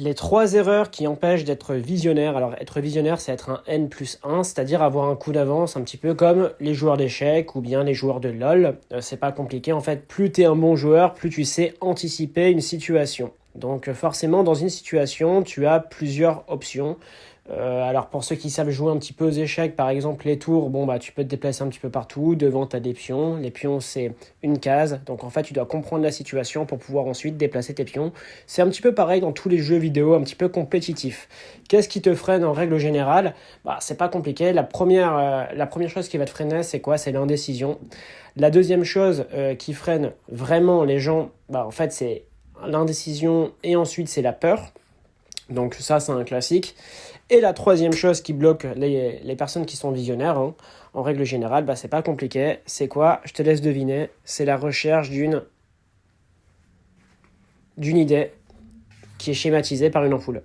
Les trois erreurs qui empêchent d'être visionnaire. Alors, être visionnaire, c'est être un N+1, c'est-à-dire avoir un coup d'avance, un petit peu comme les joueurs d'échecs ou bien les joueurs de LoL. C'est pas compliqué, en fait. Plus tu es un bon joueur, plus tu sais anticiper une situation. Donc, forcément, dans une situation, tu as plusieurs options. Alors pour ceux qui savent jouer un petit peu aux échecs, par exemple les tours, bon bah tu peux te déplacer un petit peu partout, devant tu as des pions, les pions c'est une case, donc en fait tu dois comprendre la situation pour pouvoir ensuite déplacer tes pions. C'est un petit peu pareil dans tous les jeux vidéo un petit peu compétitifs. Qu'est-ce qui te freine en règle générale? Bah c'est pas compliqué, la première chose qui va te freiner c'est quoi? C'est l'indécision. La deuxième chose qui freine vraiment les gens, bah en fait c'est l'indécision et ensuite c'est la peur. Donc ça, c'est un classique. Et la troisième chose qui bloque les personnes qui sont visionnaires, hein, en règle générale, bah, c'est pas compliqué. C'est quoi? Je te laisse deviner. C'est la recherche d'une idée qui est schématisée par une ampoule.